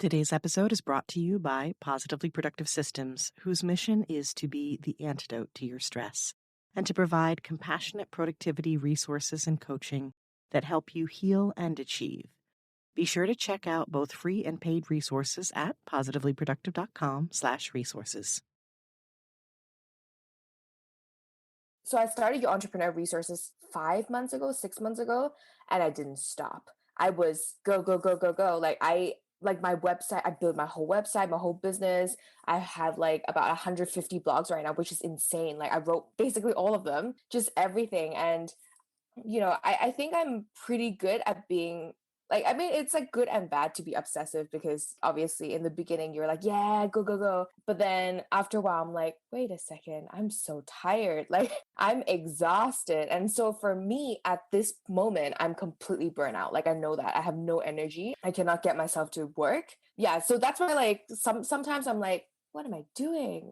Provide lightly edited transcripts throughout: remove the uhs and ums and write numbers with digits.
Today's episode is brought to you by Positively Productive Systems, whose mission is to be the antidote to your stress and to provide compassionate productivity resources and coaching that help you heal and achieve. Be sure to check out both free and paid resources at positivelyproductive.com/resources. So I started Your Entrepreneur Resources 5 months ago, 6 months ago, and I didn't stop. I was go, go, go, go, go. Like my website, I built my whole website, my whole business. I have like about 150 blogs right now, which is insane. Like I wrote basically all of them, just everything. And, I think I'm pretty good at being like, I mean, it's like good and bad to be obsessive because obviously in the beginning you're like, yeah, go, go, go. But then after a while, I'm like, wait a second, I'm so tired. Like I'm exhausted. And so for me at this moment, I'm completely burnt out. Like I know that I have no energy. I cannot get myself to work. Yeah. So that's why like sometimes I'm like, what am I doing?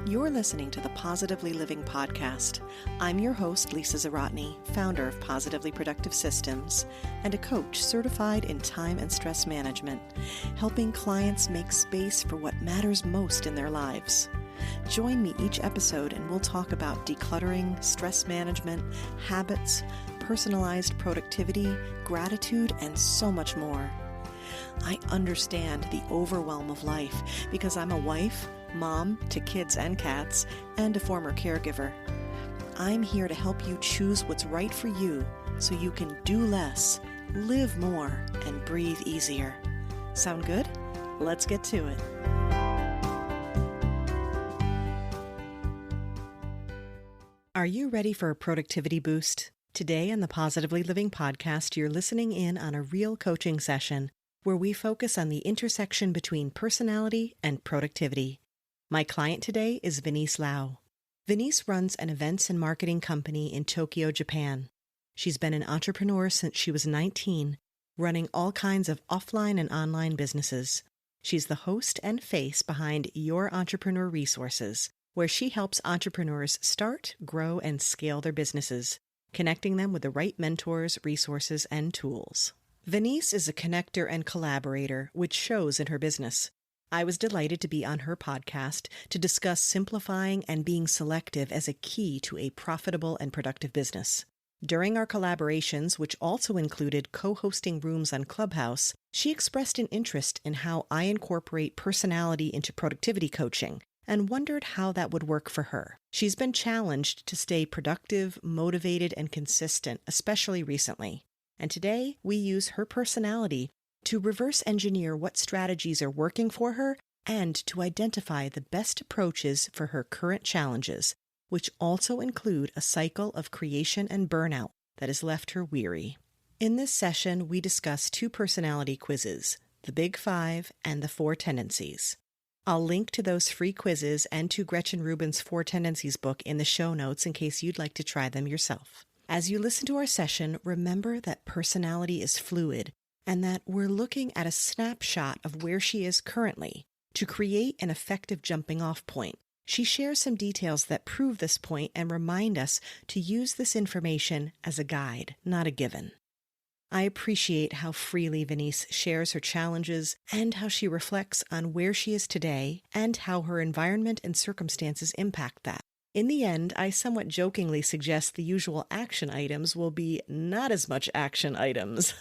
You're listening to the Positively Living podcast. I'm your host, Lisa Zaratny, founder of Positively Productive Systems and a coach certified in time and stress management, helping clients make space for what matters most in their lives. Join me each episode and we'll talk about decluttering, stress management, habits, personalized productivity, gratitude, and so much more. I understand the overwhelm of life because I'm a wife, mom to kids and cats, and a former caregiver. I'm here to help you choose what's right for you so you can do less, live more, and breathe easier. Sound good? Let's get to it. Are you ready for a productivity boost? Today on the Positively Living podcast, you're listening in on a real coaching session where we focus on the intersection between personality and productivity. My client today is Venese Lau. Venese runs an events and marketing company in Tokyo, Japan. She's been an entrepreneur since she was 19, running all kinds of offline and online businesses. She's the host and face behind Your Entrepreneur Resources, where she helps entrepreneurs start, grow, and scale their businesses, connecting them with the right mentors, resources, and tools. Venese is a connector and collaborator, which shows in her business. I was delighted to be on her podcast to discuss simplifying and being selective as a key to a profitable and productive business. During our collaborations, which also included co-hosting rooms on Clubhouse, she expressed an interest in how I incorporate personality into productivity coaching and wondered how that would work for her. She's been challenged to stay productive, motivated, and consistent, especially recently. And today, we use her personality to reverse engineer what strategies are working for her and to identify the best approaches for her current challenges, which also include a cycle of creation and burnout that has left her weary. In this session, we discuss 2 personality quizzes, the Big 5 and the 4 Tendencies. I'll link to those free quizzes and to Gretchen Rubin's 4 Tendencies book in the show notes in case you'd like to try them yourself. As you listen to our session, remember that personality is fluid and that we're looking at a snapshot of where she is currently to create an effective jumping-off point. She shares some details that prove this point and remind us to use this information as a guide, not a given. I appreciate how freely Venese shares her challenges and how she reflects on where she is today and how her environment and circumstances impact that. In the end, I somewhat jokingly suggest the usual action items will be not as much action items.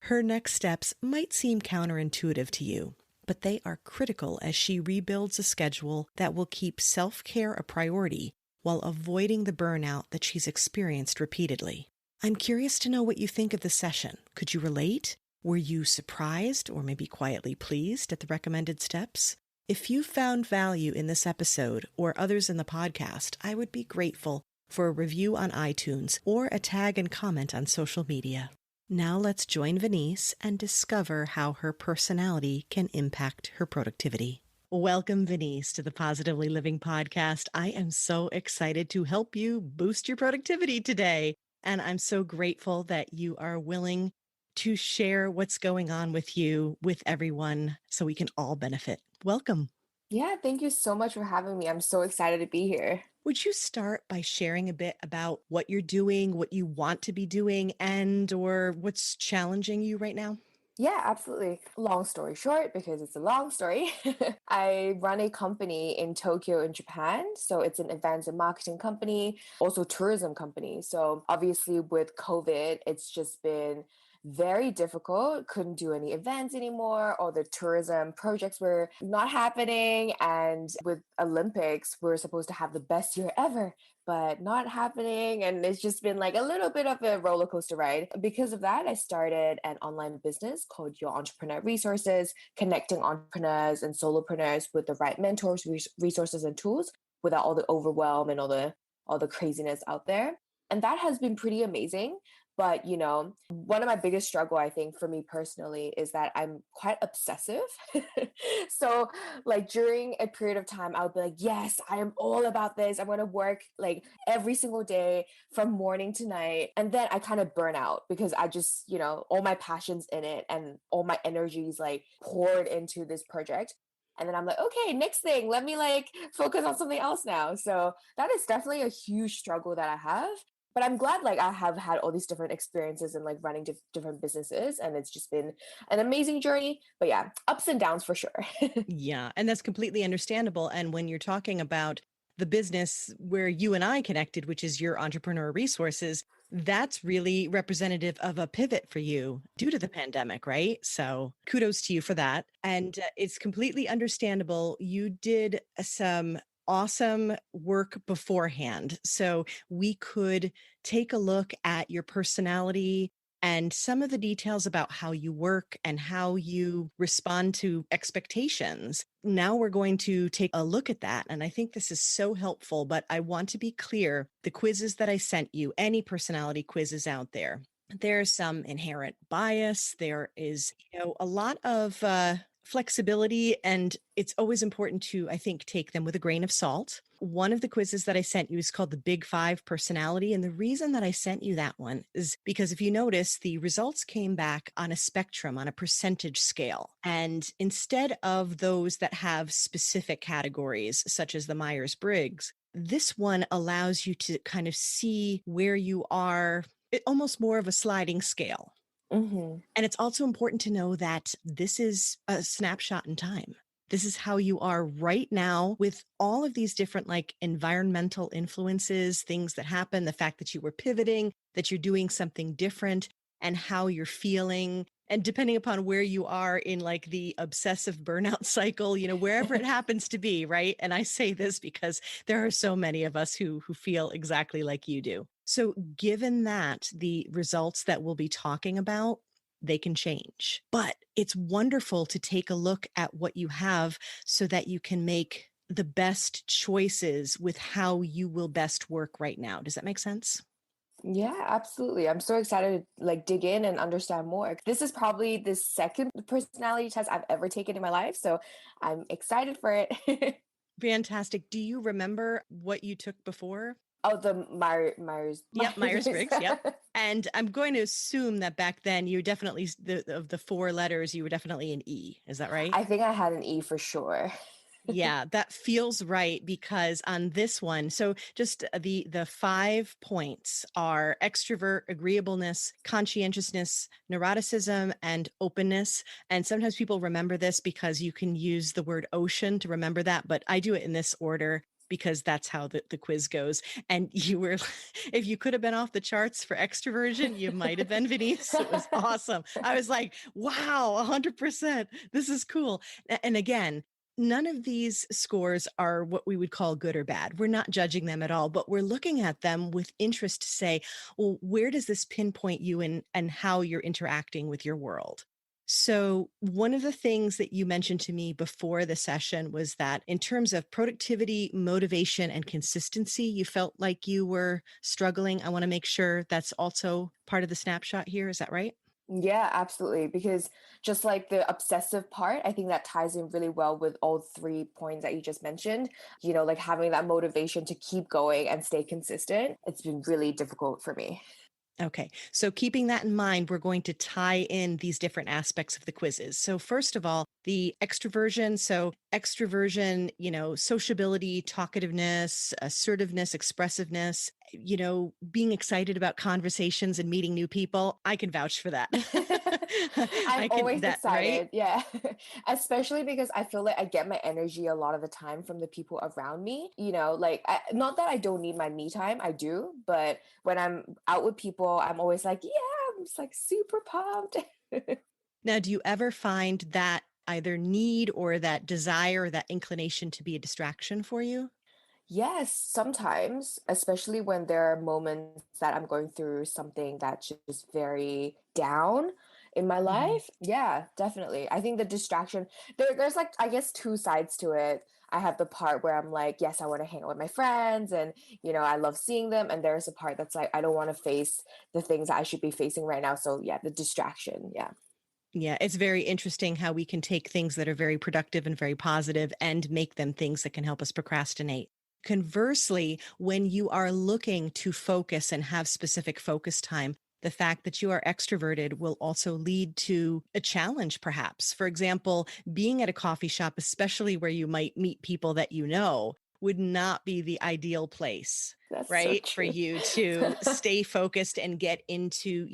Her next steps might seem counterintuitive to you, but they are critical as she rebuilds a schedule that will keep self-care a priority while avoiding the burnout that she's experienced repeatedly. I'm curious to know what you think of the session. Could you relate? Were you surprised or maybe quietly pleased at the recommended steps? If you found value in this episode or others in the podcast, I would be grateful for a review on iTunes or a tag and comment on social media. Now let's join Venese and discover how her personality can impact her productivity. Welcome, Venese, to the Positively Living podcast. I am so excited to help you boost your productivity today. And I'm so grateful that you are willing to share what's going on with you, with everyone, so we can all benefit. Welcome. Yeah, thank you so much for having me. I'm so excited to be here. Would you start by sharing a bit about what you're doing, what you want to be doing, and or what's challenging you right now? Yeah, absolutely. Long story short, because it's a long story, I run a company in Tokyo in Japan. So it's an events and marketing company, also tourism company. So obviously with COVID, it's just been very difficult. Couldn't do any events anymore. All the tourism projects were not happening. And with Olympics, we're supposed to have the best year ever, but not happening. And it's just been like a little bit of a roller coaster ride. Because of that, I started an online business called Your Entrepreneur Resources, connecting entrepreneurs and solopreneurs with the right mentors, resources, and tools without all the overwhelm and all the craziness out there. And that has been pretty amazing. But one of my biggest struggle, I think, for me personally, is that I'm quite obsessive. So like during a period of time, I would be like, yes, I am all about this. I'm going to work like every single day from morning to night. And then I kind of burn out because I just, all my passions in it and all my energy is like poured into this project. And then I'm like, okay, next thing, let me like focus on something else now. So that is definitely a huge struggle that I have. But I'm glad like I have had all these different experiences and like running different businesses. And it's just been an amazing journey. But yeah, ups and downs for sure. Yeah, and that's completely understandable. And when you're talking about the business where you and I connected, which is your entrepreneur resources, that's really representative of a pivot for you due to the pandemic, right? So kudos to you for that. And it's completely understandable. You did some awesome work beforehand. So we could take a look at your personality and some of the details about how you work and how you respond to expectations. Now we're going to take a look at that. And I think this is so helpful, but I want to be clear, the quizzes that I sent you, any personality quizzes out there, there's some inherent bias. There is, a lot of flexibility, and it's always important to, I think, take them with a grain of salt. One of the quizzes that I sent you is called the Big Five personality. And the reason that I sent you that one is because if you notice, the results came back on a spectrum, on a percentage scale. And instead of those that have specific categories, such as the Myers-Briggs, this one allows you to kind of see where you are, almost more of a sliding scale. Hmm. And it's also important to know that this is a snapshot in time. This is how you are right now with all of these different like environmental influences, things that happen, the fact that you were pivoting, that you're doing something different, and how you're feeling. And depending upon where you are in like the obsessive burnout cycle, wherever it happens to be, right? And I say this because there are so many of us who feel exactly like you do. So given that the results that we'll be talking about, they can change. But it's wonderful to take a look at what you have so that you can make the best choices with how you will best work right now. Does that make sense? Yeah, absolutely. I'm so excited to like dig in and understand more. This is probably the second personality test I've ever taken in my life, so I'm excited for it. Fantastic. Do you remember what you took before? Oh, the Myers Yep, Myers. Myers-Briggs. Yep. And I'm going to assume that back then you definitely, of the four letters, you were definitely an E. Is that right? I think I had an E for sure. Yeah, that feels right because on this one, so just the 5 points are extrovert, agreeableness, conscientiousness, neuroticism, and openness. And sometimes people remember this because you can use the word ocean to remember that, but I do it in this order because that's how the quiz goes. And you were, if you could have been off the charts for extroversion, you might have been Venise. It was awesome. I was like, wow, 100%. This is cool. And again, none of these scores are what we would call good or bad. We're not judging them at all, but we're looking at them with interest to say, well, where does this pinpoint you in and how you're interacting with your world? So, one of the things that you mentioned to me before the session was that in terms of productivity, motivation, and consistency, you felt like you were struggling. I want to make sure that's also part of the snapshot here. Is that right? Yeah, absolutely. Because just like the obsessive part, I think that ties in really well with all three points that you just mentioned. Like having that motivation to keep going and stay consistent. It's been really difficult for me. Okay. So keeping that in mind, we're going to tie in these different aspects of the quizzes. So first of all, the extroversion. So extroversion, sociability, talkativeness, assertiveness, expressiveness, being excited about conversations and meeting new people. I can vouch for that. I'm I can always that, right? excited. Yeah. Especially because I feel like I get my energy a lot of the time from the people around me. Like not that I don't need my me time, I do, but when I'm out with people, I'm always like, yeah, I'm just like super pumped. Now, do you ever find that either need or that desire or that inclination to be a distraction for you? Yes, sometimes, especially when there are moments that I'm going through something that's just very down in my Mhm. life. Yeah, definitely. I think the distraction there's like I guess two sides to it. I have the part where I'm like, yes, I want to hang out with my friends and I love seeing them. And there's a part that's like I don't want to face the things that I should be facing right now. So yeah, the distraction. Yeah. Yeah, it's very interesting how we can take things that are very productive and very positive and make them things that can help us procrastinate. Conversely, when you are looking to focus and have specific focus time, the fact that you are extroverted will also lead to a challenge, perhaps. For example, being at a coffee shop, especially where you might meet people that you know, would not be the ideal place, That's so right? For true. you to stay focused and get into,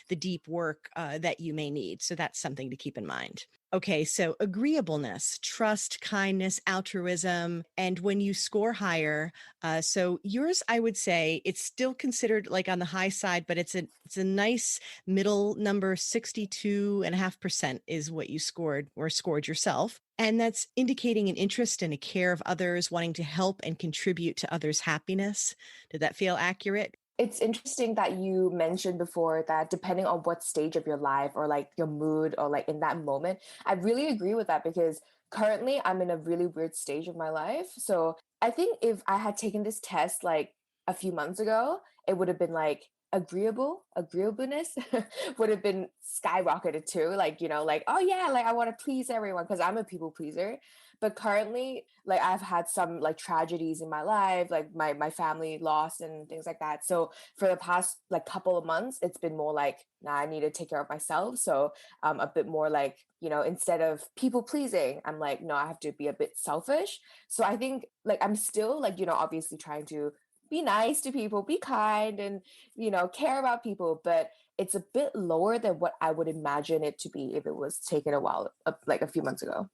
the deep work that you may need. So that's something to keep in mind. Okay, so agreeableness, trust, kindness, altruism, and when you score higher, so yours, I would say, it's still considered like on the high side, but it's a nice middle number. 62.5% is what you scored or scored yourself. And that's indicating an interest and a care of others, wanting to help and contribute to others' happiness. Did that feel accurate? It's interesting that you mentioned before that depending on what stage of your life or like your mood or like in that moment, I really agree with that because currently I'm in a really weird stage of my life. So I think if I had taken this test like a few months ago, it would have been like agreeableness would have been skyrocketed too. Like, like, oh yeah, like I want to please everyone because I'm a people pleaser. But currently, like I've had some like tragedies in my life, like my family lost and things like that. So for the past like couple of months, it's been more like, nah, I need to take care of myself. So a bit more like, instead of people pleasing, I'm like, no, I have to be a bit selfish. So I think like I'm still like, obviously trying to be nice to people, be kind and, care about people, but it's a bit lower than what I would imagine it to be if it was taken a while, like a few months ago.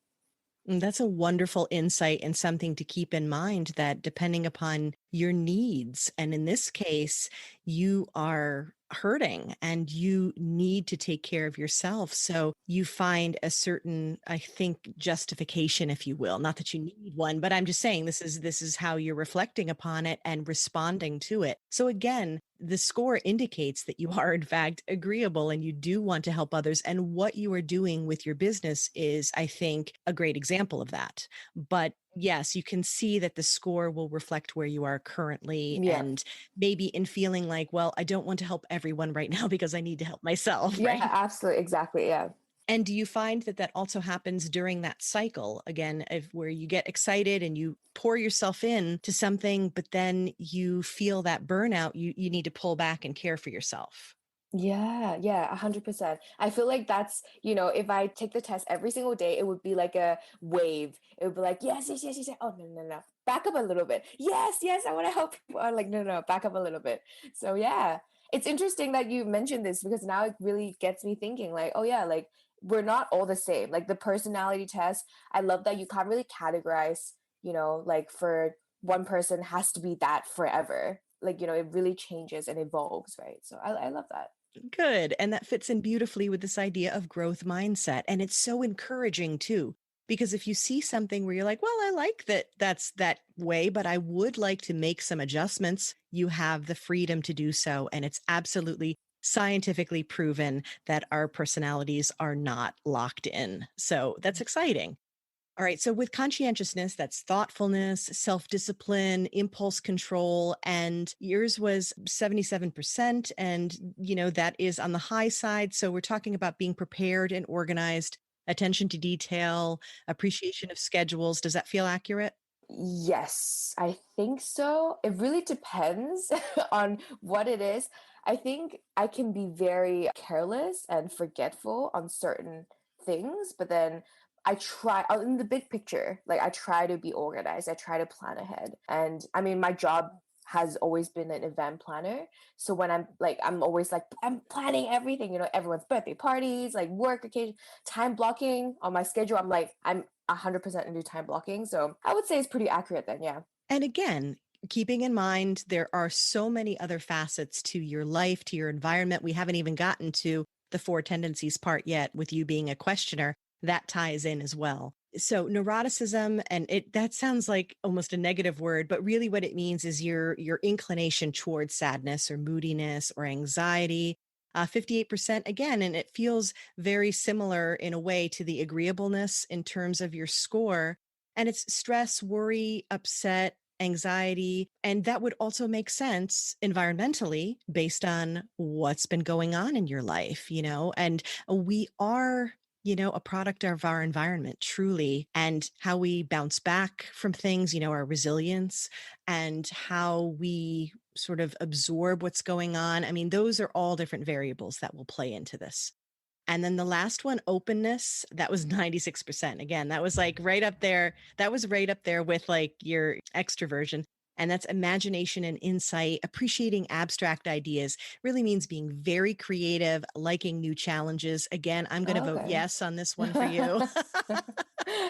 That's a wonderful insight and something to keep in mind that depending upon your needs, and in this case, you are hurting and you need to take care of yourself. So you find a certain, I think, justification, if you will. Not that you need one, but I'm just saying this is how you're reflecting upon it and responding to it. So again, the score indicates that you are in fact agreeable and you do want to help others. And what you are doing with your business is, I think, a great example of that. But yes, you can see that the score will reflect where you are currently Yeah. and maybe in feeling like, well, I don't want to help everyone right now because I need to help myself, Yeah, right? absolutely. Exactly. Yeah. And do you find that that also happens during that cycle again, if where you get excited and you pour yourself in to something, but then you feel that burnout, you need to pull back and care for yourself? Yeah, yeah, 100%. I feel like that's, if I take the test every single day, it would be like a wave. It would be like, yes, yes, yes, yes, yes. Oh, no, no, no. Back up a little bit. Yes, yes, I want to help people. Or like, no, no, back up a little bit. So yeah, it's interesting that you mentioned this because now it really gets me thinking like, oh yeah, like we're not all the same. Like the personality test, I love that you can't really categorize, like for one person has to be that forever. Like, it really changes and evolves, right? So I love that. Good. And that fits in beautifully with this idea of growth mindset. And it's so encouraging too, because if you see something where you're like, well, I like that that's that way, but I would like to make some adjustments, you have the freedom to do so. And it's absolutely scientifically proven that our personalities are not locked in. So that's exciting. All right. So with conscientiousness, that's thoughtfulness, self discipline, impulse control. And yours was 77%. And, that is on the high side. So we're talking about being prepared and organized, attention to detail, appreciation of schedules. Does that feel accurate? Yes, I think so. It really depends on what it is. I think I can be very careless and forgetful on certain things, but then I try in the big picture, like I try to be organized. I try to plan ahead. And I mean, my job has always been an event planner. So when I'm always like, I'm planning everything, everyone's birthday parties, like work occasion, time blocking on my schedule. I'm 100% into time blocking. So I would say it's pretty accurate then. Yeah. And again, keeping in mind, there are so many other facets to your life, to your environment. We haven't even gotten to the four tendencies part yet with you being a questioner. That ties in as well. So neuroticism, and that sounds like almost a negative word, but really what it means is your inclination towards sadness or moodiness or anxiety. 58% again, and it feels very similar in a way to the agreeableness in terms of your score. And it's stress, worry, upset, anxiety. And that would also make sense environmentally based on what's been going on in your life, and we are, a product of our environment, truly, and how we bounce back from things, our resilience and how we sort of absorb what's going on. I mean, those are all different variables that will play into this. And then the last one, openness, that was 96%. Again, that was like right up there. That was right up there with like your extroversion. And that's imagination and insight, appreciating abstract ideas really means being very creative, liking new challenges. Again, I'm going to Oh, vote okay. yes on this one for you. How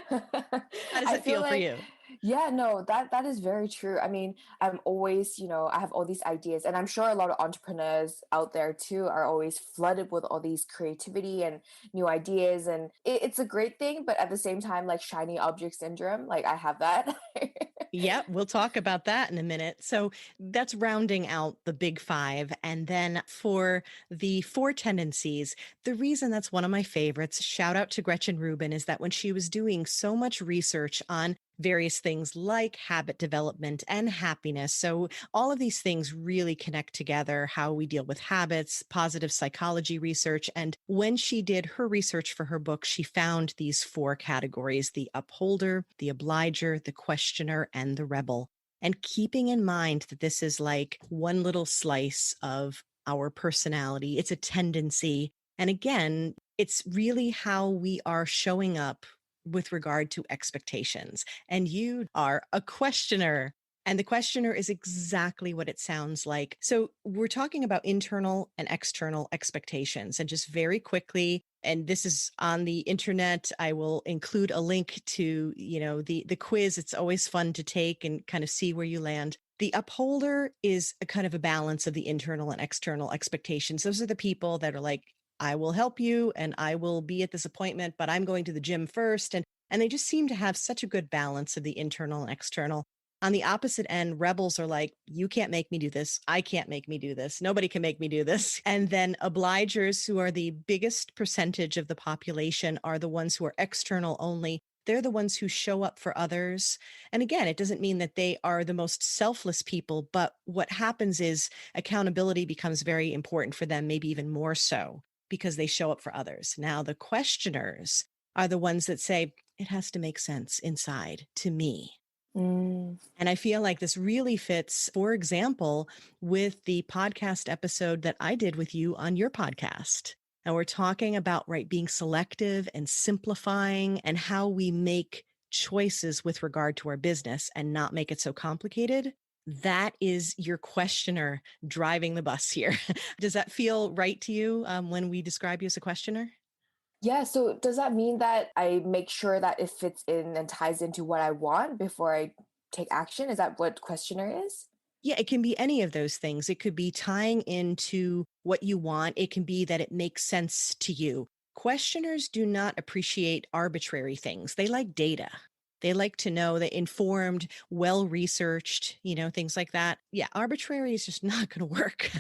does I it feel feel for like, you? yeah, no, that is very true. I mean, I'm always, I have all these ideas, and I'm sure a lot of entrepreneurs out there too are always flooded with all these creativity and new ideas, and it's a great thing, but at the same time, like shiny object syndrome, like I have that. Yep, we'll talk about that in a minute. So that's rounding out the big five. And then for the four tendencies, the reason that's one of my favorites, shout out to Gretchen Rubin, is that when she was doing so much research on various things like habit development and happiness. So all of these things really connect together, how we deal with habits, positive psychology research. And when she did her research for her book, she found these four categories: the upholder, the obliger, the questioner, and the rebel. And keeping in mind that this is like one little slice of our personality, it's a tendency. And again, it's really how we are showing up with regard to expectations. And you are a questioner. And the questioner is exactly what it sounds like. So we're talking about internal and external expectations. And just very quickly, and this is on the internet, I will include a link to, the quiz. It's always fun to take and kind of see where you land. The upholder is a kind of a balance of the internal and external expectations. Those are the people that are like, I will help you and I will be at this appointment, but I'm going to the gym first. And they just seem to have such a good balance of the internal and external. On the opposite end, rebels are like, you can't make me do this. I can't make me do this. Nobody can make me do this. And then obligers, who are the biggest percentage of the population, are the ones who are external only. They're the ones who show up for others. And again, it doesn't mean that they are the most selfless people, but what happens is accountability becomes very important for them, maybe even more so, because they show up for others. Now, the questioners are the ones that say, it has to make sense inside to me. Mm. And I feel like this really fits, for example, with the podcast episode that I did with you on your podcast. And we're talking about, right, being selective and simplifying and how we make choices with regard to our business and not make it so complicated. That is your questioner driving the bus here. Does that feel right to you when we describe you as a questioner? Yeah, so does that mean that I make sure that it fits in and ties into what I want before I take action? Is that what questioner is? Yeah, it can be any of those things. It could be tying into what you want. It can be that it makes sense to you. Questioners do not appreciate arbitrary things. They like data. They like to know that informed, well researched, things like that. Yeah, arbitrary is just not going to work.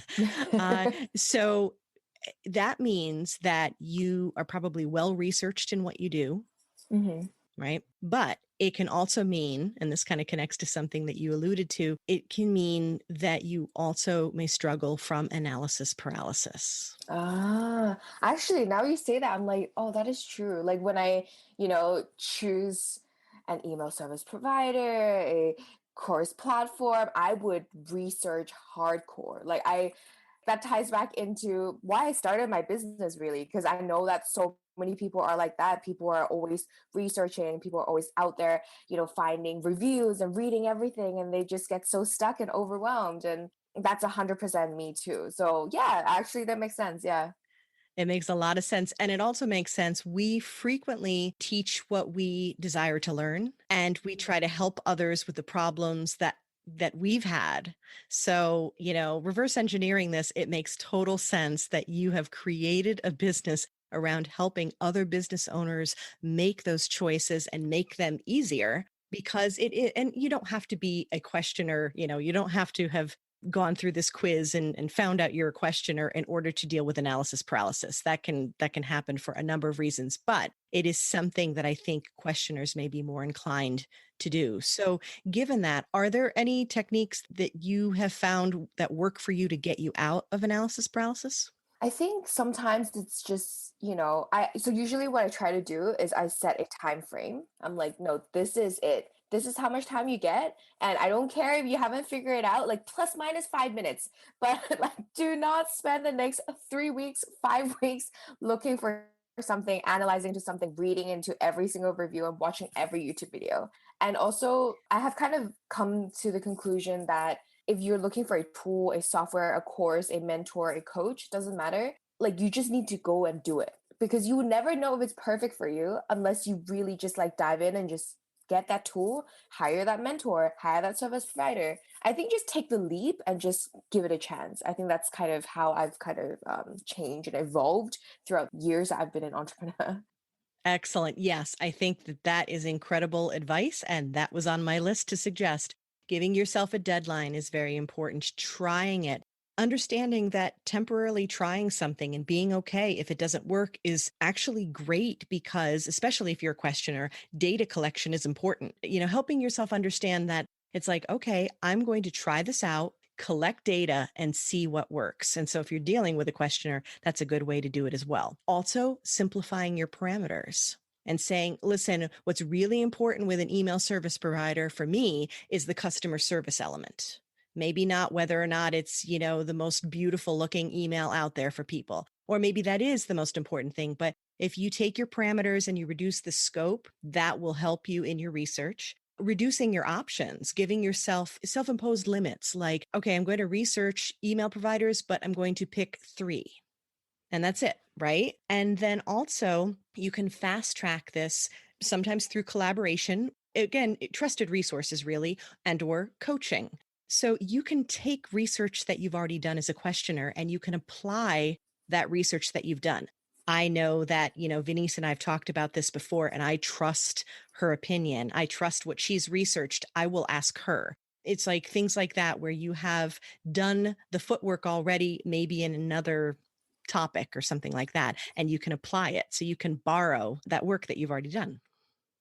So that means that you are probably well researched in what you do, Hmm. right? But it can also mean, and this kind of connects to something that you alluded to, it can mean that you also may struggle from analysis paralysis. Ah, actually, now you say that, I'm like, oh, that is true. Like when I, choose an email service provider, a course platform, I would research hardcore. Like That ties back into why I started my business, really, because I know that so many people are like that. People are always researching, people are always out there, finding reviews and reading everything, and they just get so stuck and overwhelmed. And that's 100% me too. So, yeah, actually, that makes sense. Yeah. It makes a lot of sense. And it also makes sense. We frequently teach what we desire to learn, and we try to help others with the problems that we've had. So, reverse engineering this, it makes total sense that you have created a business around helping other business owners make those choices and make them easier, because and you don't have to be a questioner, you don't have to have gone through this quiz and found out you're a questioner in order to deal with analysis paralysis. That can happen for a number of reasons, but it is something that I think questioners may be more inclined to do. So, given that, are there any techniques that you have found that work for you to get you out of analysis paralysis? I think sometimes it's just, so usually what I try to do is I set a time frame. I'm like, no, this is it. This is how much time you get. And I don't care if you haven't figured it out, like plus minus 5 minutes, but like do not spend the next 3 weeks, 5 weeks looking for something, analyzing to something, reading into every single review and watching every YouTube video. And also, I have kind of come to the conclusion that if you're looking for a tool, a software, a course, a mentor, a coach, doesn't matter. Like you just need to go and do it, because you would never know if it's perfect for you unless you really just like dive in and just get that tool, hire that mentor, hire that service provider. I think just take the leap and just give it a chance. I think that's kind of how I've kind of changed and evolved throughout years that I've been an entrepreneur. Excellent. Yes, I think that is incredible advice. And that was on my list to suggest. Giving yourself a deadline is very important. Trying it, understanding that temporarily trying something and being okay if it doesn't work is actually great, because, especially if you're a questioner, data collection is important. Helping yourself understand that it's like, okay, I'm going to try this out, collect data, and see what works. And so if you're dealing with a questioner, that's a good way to do it as well. Also, simplifying your parameters and saying, listen, what's really important with an email service provider for me is the customer service element. Maybe not whether or not it's, the most beautiful looking email out there for people, or maybe that is the most important thing. But if you take your parameters and you reduce the scope, that will help you in your research. Reducing your options, giving yourself self-imposed limits, like, okay, I'm going to research email providers, but I'm going to pick 3. And that's it, right? And then also you can fast track this sometimes through collaboration. Again, trusted resources really, and or coaching. So you can take research that you've already done as a questioner and you can apply that research that you've done. I know that, Venese and I have talked about this before, and I trust her opinion. I trust what she's researched. I will ask her. It's like things like that where you have done the footwork already, maybe in another topic or something like that, and you can apply it. So you can borrow that work that you've already done.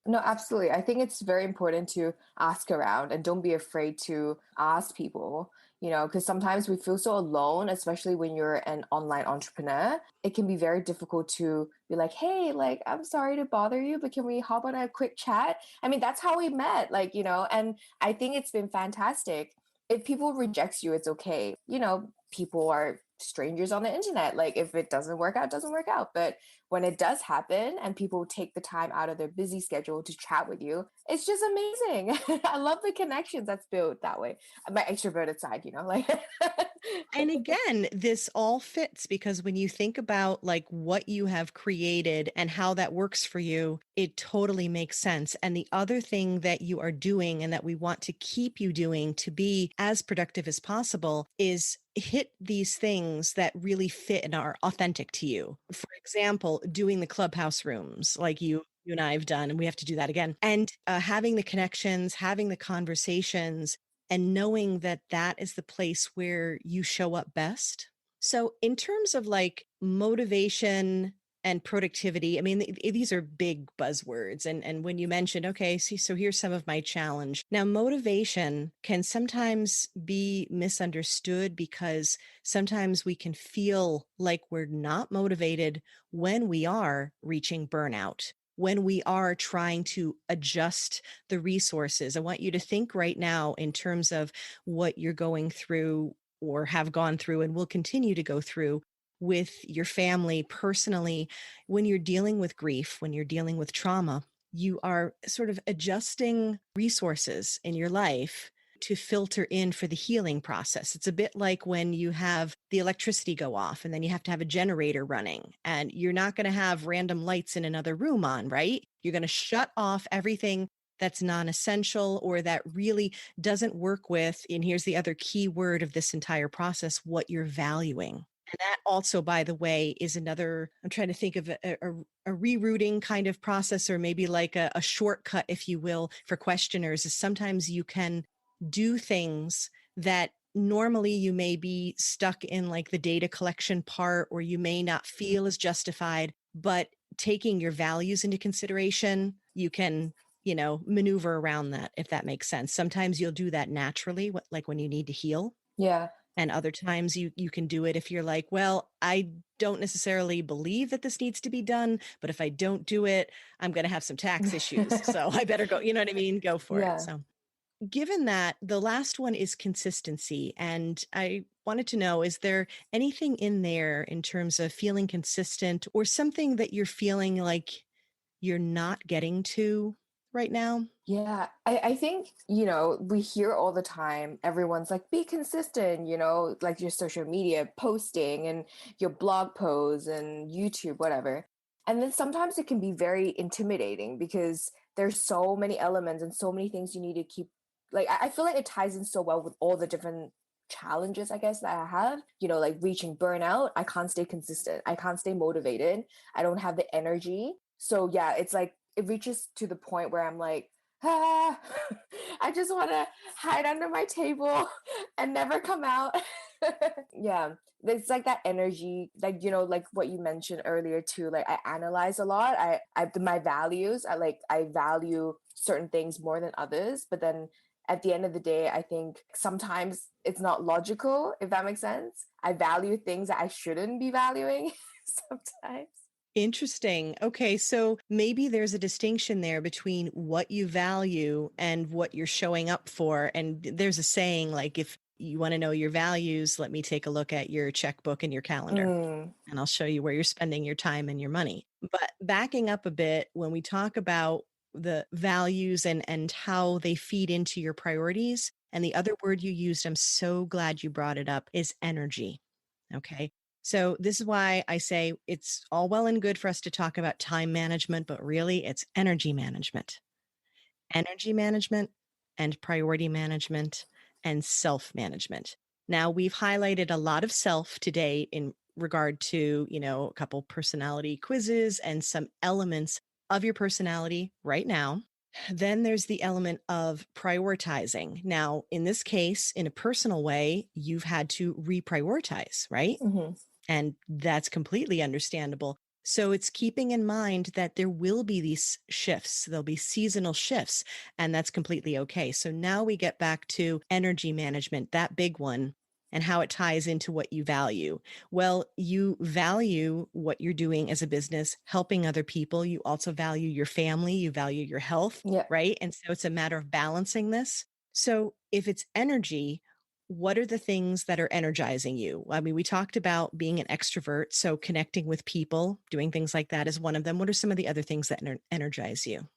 No, absolutely. I think it's very important to ask around and don't be afraid to ask people, because sometimes we feel so alone, especially when you're an online entrepreneur. It can be very difficult to be like, hey, like, I'm sorry to bother you, but can we hop on a quick chat? I mean, that's how we met, like, and I think it's been fantastic. If people rejects you, it's okay. People are strangers on the internet. Like if it doesn't work out, it doesn't work out. But when it does happen and people take the time out of their busy schedule to chat with you, it's just amazing. I love the connections that's built that way. My extroverted side, like And again, this all fits because when you think about like what you have created and how that works for you, it totally makes sense. And the other thing that you are doing and that we want to keep you doing to be as productive as possible is hit these things that really fit and are authentic to you. For example, doing the clubhouse rooms like you and I have done, and we have to do that again. And having the connections, having the conversations, and knowing that that is the place where you show up best. So, in terms of like motivation and productivity, I mean, these are big buzzwords. And when you mentioned, okay, see, so here's some of my challenge. Now, motivation can sometimes be misunderstood because sometimes we can feel like we're not motivated when we are reaching burnout, when we are trying to adjust the resources. I want you to think right now in terms of what you're going through or have gone through and will continue to go through with your family personally, when you're dealing with grief, when you're dealing with trauma, you are sort of adjusting resources in your life to filter in for the healing process. It's a bit like when you have the electricity go off and then you have to have a generator running, and you're not going to have random lights in another room on, right? You're going to shut off everything that's non-essential or that really doesn't work with, and here's the other key word of this entire process, what you're valuing. And that also, by the way, is another, I'm trying to think of a rerouting kind of process, or maybe like a shortcut, if you will, for questioners, is sometimes you can do things that normally you may be stuck in, like the data collection part, or you may not feel as justified, but taking your values into consideration, you can, maneuver around that, if that makes sense. Sometimes you'll do that naturally, like when you need to heal. Yeah. And other times you can do it if you're like, well, I don't necessarily believe that this needs to be done, but if I don't do it, I'm going to have some tax issues. So I better go, you know what I mean? Go for it. Yeah. So given that, the last one is consistency. And I wanted to know, is there anything in there in terms of feeling consistent, or something that you're feeling like you're not getting to right now? Yeah, I think, we hear all the time, everyone's like, be consistent, like your social media posting and your blog posts and YouTube, whatever. And then sometimes it can be very intimidating because there's so many elements and so many things you need to keep. Like, I feel like it ties in so well with all the different challenges, I guess, that I have, like reaching burnout. I can't stay consistent. I can't stay motivated. I don't have the energy. So, yeah, it's like, it reaches to the point where I'm like, I just want to hide under my table and never come out. Yeah, it's like that energy, like, like what you mentioned earlier too. Like, I analyze a lot. My values, I value certain things more than others. But then at the end of the day, I think sometimes it's not logical, if that makes sense. I value things that I shouldn't be valuing sometimes. Interesting. Okay. So maybe there's a distinction there between what you value and what you're showing up for. And there's a saying, like, if you want to know your values, let me take a look at your checkbook and your calendar, and I'll show you where you're spending your time and your money. But backing up a bit, when we talk about the values and how they feed into your priorities, and the other word you used, I'm so glad you brought it up, is energy. Okay. So this is why I say it's all well and good for us to talk about time management, but really it's energy management and priority management and self-management. Now, we've highlighted a lot of self today in regard to, a couple personality quizzes and some elements of your personality right now. Then there's the element of prioritizing. Now, in this case, in a personal way, you've had to reprioritize, right? Mm-hmm. And that's completely understandable. So it's keeping in mind that there will be these shifts, there'll be seasonal shifts, and that's completely okay. So now we get back to energy management, that big one, and how it ties into what you value. Well, you value what you're doing as a business, helping other people. You also value your family, you value your health, Yeah. right? And so it's a matter of balancing this. So if it's energy, what are the things that are energizing you? I mean, we talked about being an extrovert, so connecting with people, doing things like that is one of them. What are some of the other things that energize you?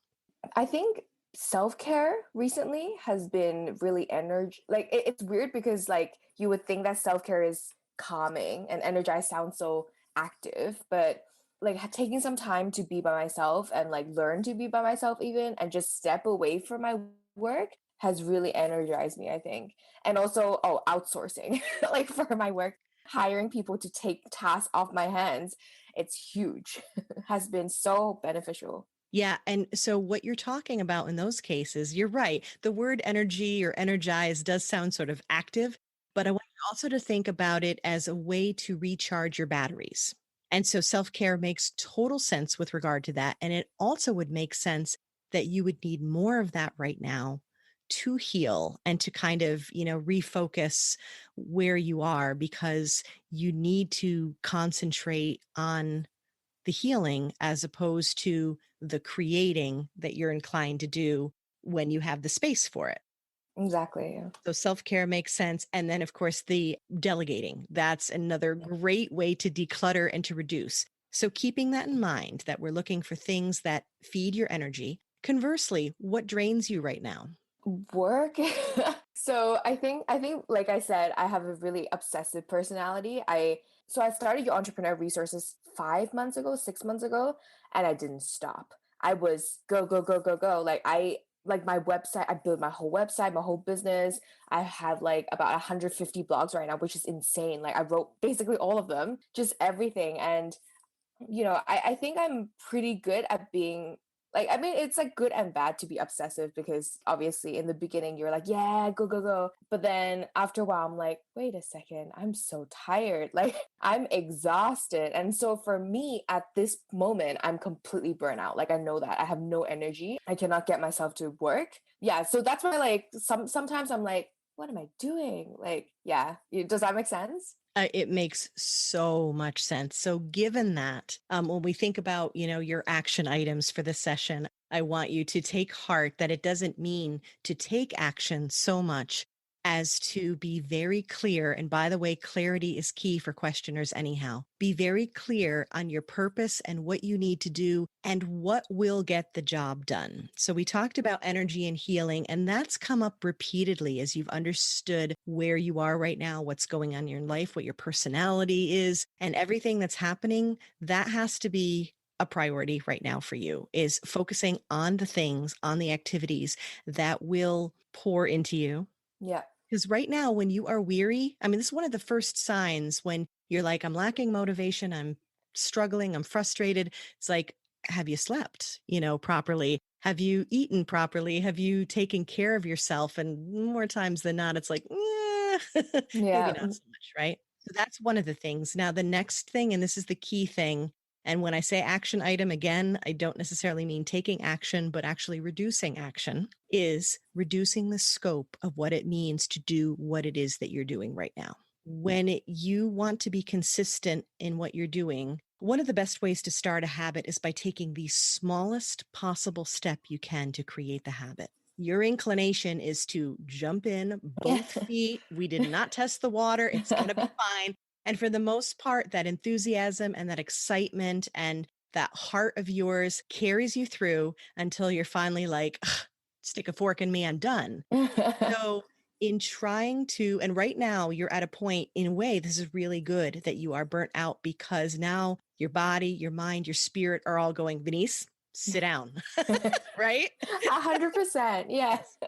I think self-care recently has been really like it's weird because like you would think that self-care is calming and energized sounds so active, but like taking some time to be by myself and like learn to be by myself even and just step away from my work has really energized me, I think. And also, outsourcing like for my work, hiring people to take tasks off my hands, it's huge. Has been so beneficial. Yeah. And so what you're talking about in those cases, you're right. The word energy or energize does sound sort of active, but I want you also to think about it as a way to recharge your batteries. And so self-care makes total sense with regard to that. And it also would make sense that you would need more of that right now to heal and to kind of, refocus where you are, because you need to concentrate on the healing as opposed to the creating that you're inclined to do when you have the space for it. Exactly. Yeah. So self-care makes sense. And then, of course, the delegating. That's another great way to declutter and to reduce. So keeping that in mind, that we're looking for things that feed your energy. Conversely, what drains you right now? Work. So I think like I said, I have a really obsessive personality. I started your entrepreneur resources 5 months ago, 6 months ago, and I didn't stop. I was go, go, go, go, go. Like my website, I built my whole website, my whole business. I have like about 150 blogs right now, which is insane. Like I wrote basically all of them, just everything. And I think I'm pretty good at being like, I mean, it's like good and bad to be obsessive because obviously in the beginning you're like, yeah, go, go, go. But then after a while, I'm like, wait a second, I'm so tired. Like, I'm exhausted. And so for me at this moment, I'm completely burnt out. Like, I know that I have no energy. I cannot get myself to work. Yeah. So that's why, like, sometimes I'm like, what am I doing? Like, yeah. Does that make sense? It makes so much sense. So, given that, when we think about, your action items for the session, I want you to take heart that it doesn't mean to take action so much as to be very clear. And by the way, clarity is key for questioners, anyhow. Be very clear on your purpose and what you need to do and what will get the job done. So, we talked about energy and healing, and that's come up repeatedly as you've understood where you are right now, what's going on in your life, what your personality is, and everything that's happening. That has to be a priority right now for you, is focusing on the things, on the activities that will pour into you. Yeah. Because right now, when you are weary, I mean, this is one of the first signs when you're like, I'm lacking motivation, I'm struggling, I'm frustrated. It's like, have you slept, properly? Have you eaten properly? Have you taken care of yourself? And more times than not, it's like, maybe Yeah. not so much, right? So that's one of the things. Now, the next thing, and this is the key thing, and when I say action item, again, I don't necessarily mean taking action, but actually reducing action, is reducing the scope of what it means to do what it is that you're doing right now. When you want to be consistent in what you're doing, one of the best ways to start a habit is by taking the smallest possible step you can to create the habit. Your inclination is to jump in both feet. We did not test the water. It's going to be fine. And for the most part, that enthusiasm and that excitement and that heart of yours carries you through until you're finally like, stick a fork in me, I'm done. So, in trying to, and right now you're at a point, in a way, this is really good that you are burnt out because now your body, your mind, your spirit are all going, Venese, sit down, right? 100%. Yes.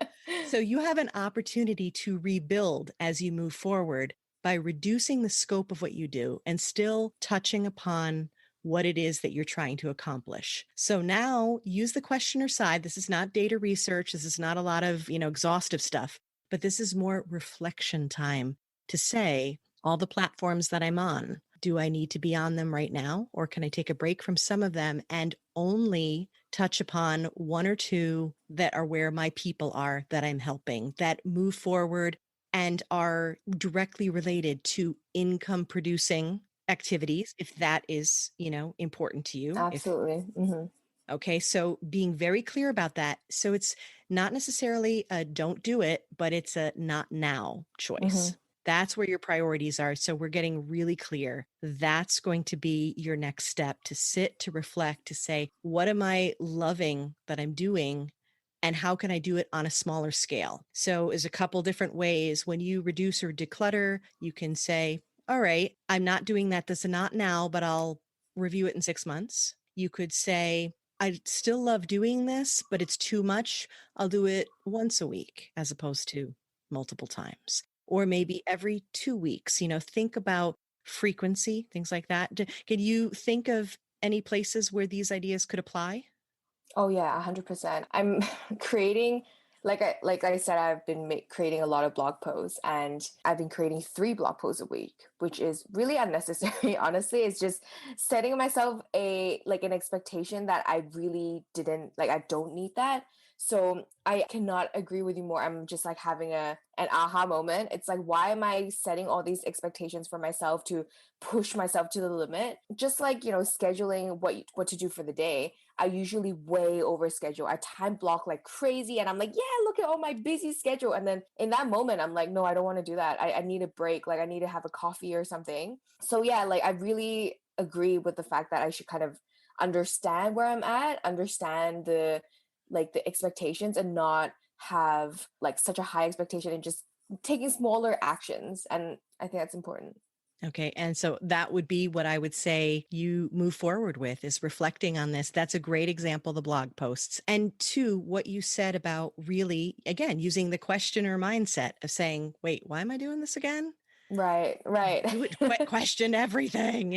So you have an opportunity to rebuild as you move forward by reducing the scope of what you do and still touching upon what it is that you're trying to accomplish. So now use the questioner side. This is not data research. This is not a lot of, exhaustive stuff, but this is more reflection time to say all the platforms that I'm on. Do I need to be on them right now? Or can I take a break from some of them and only touch upon one or two that are where my people are that I'm helping, that move forward and are directly related to income producing activities, if that is, important to you. If Absolutely. Hmm. Okay, so being very clear about that. So it's not necessarily a don't do it, but it's a not now choice. Hmm. That's where your priorities are. So we're getting really clear. That's going to be your next step, to sit, to reflect, to say, what am I loving that I'm doing? And how can I do it on a smaller scale? So there's a couple different ways. When you reduce or declutter, you can say, all right, I'm not doing that. This is not now, but I'll review it in 6 months. You could say, I still love doing this, but it's too much. I'll do it once a week as opposed to multiple times, or maybe every 2 weeks. Think about frequency, things like that. Can you think of any places where these ideas could apply? Oh yeah, 100%. I'm creating, like I said, I've been creating a lot of blog posts, and I've been creating 3 blog posts a week, which is really unnecessary. Honestly, it's just setting myself an expectation that I really didn't like. I don't need that. So I cannot agree with you more. I'm just like having an aha moment. It's like, why am I setting all these expectations for myself to push myself to the limit? Just like, scheduling what to do for the day. I usually way over schedule. I time block like crazy and I'm like, yeah, look at all my busy schedule. And then in that moment, I'm like, no, I don't want to do that. I need a break. Like I need to have a coffee or something. So yeah, like I really agree with the fact that I should kind of understand where I'm at, understand the expectations and not have like such a high expectation and just taking smaller actions. And I think that's important. Okay. And so that would be what I would say you move forward with is reflecting on this. That's a great example, the blog posts. And two, what you said about really, again, using the questioner mindset of saying, wait, why am I doing this again? Right. Do it, question everything,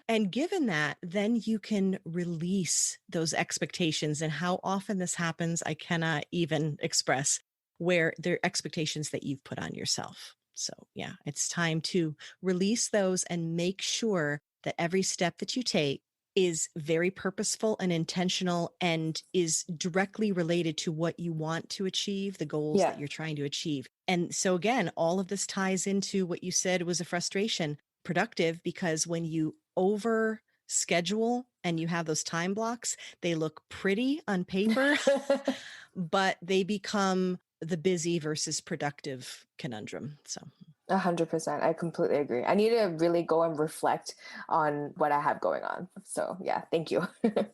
And given that, then you can release those expectations. And how often this happens, I cannot even express, where they're expectations that you've put on yourself. So yeah, it's time to release those and make sure that every step that you take is very purposeful and intentional and is directly related to what you want to achieve, the goals that you're trying to achieve. And so again, all of this ties into what you said was a frustration. Productive, because when you over schedule and you have those time blocks, they look pretty on paper, but they become the busy versus productive conundrum. So 100%. I completely agree. I need to really go and reflect on what I have going on. So yeah, thank you.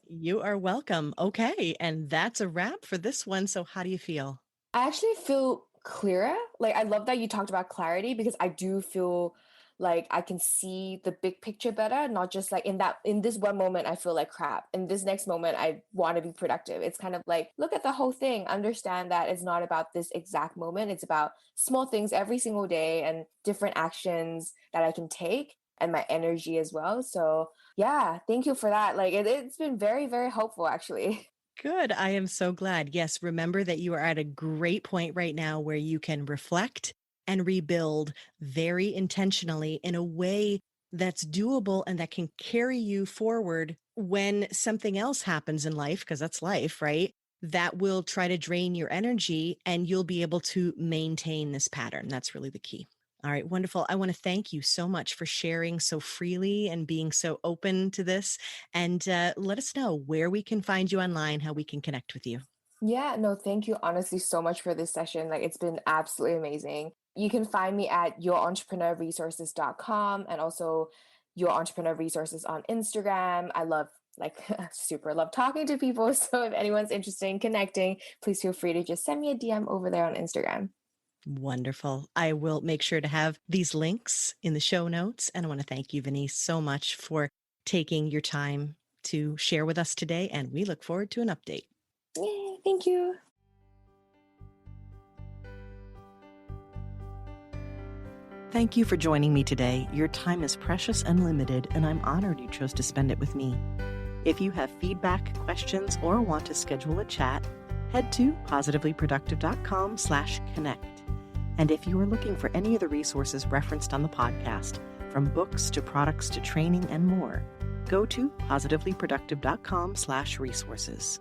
You are welcome. Okay. And that's a wrap for this one. So how do you feel? I actually feel clearer. Like I love that you talked about clarity because I do feel like I can see the big picture better, not just like in this one moment I feel like crap. In this next moment I want to be productive. It's kind of like look at the whole thing, understand that it's not about this exact moment. It's about small things every single day and different actions that I can take and my energy as well. So yeah, thank you for that. Like it's been very, very helpful actually. Good. I am so glad. Yes. Remember that you are at a great point right now where you can reflect and rebuild very intentionally in a way that's doable and that can carry you forward when something else happens in life, because that's life, right? That will try to drain your energy and you'll be able to maintain this pattern. That's really the key. All right, wonderful. I want to thank you so much for sharing so freely and being so open to this. And let us know where we can find you online, how we can connect with you. Yeah, no, thank you honestly so much for this session. Like it's been absolutely amazing. You can find me at yourentrepreneuresources.com and also Your Entrepreneur Resources on Instagram. I love super love talking to people. So if anyone's interested in connecting, please feel free to just send me a DM over there on Instagram. Wonderful. I will make sure to have these links in the show notes. And I want to thank you, Venese, so much for taking your time to share with us today. And we look forward to an update. Yay, thank you. Thank you for joining me today. Your time is precious and limited, and I'm honored you chose to spend it with me. If you have feedback, questions, or want to schedule a chat, head to positivelyproductive.com/connect. And if you are looking for any of the resources referenced on the podcast, from books to products to training and more, go to positivelyproductive.com/resources.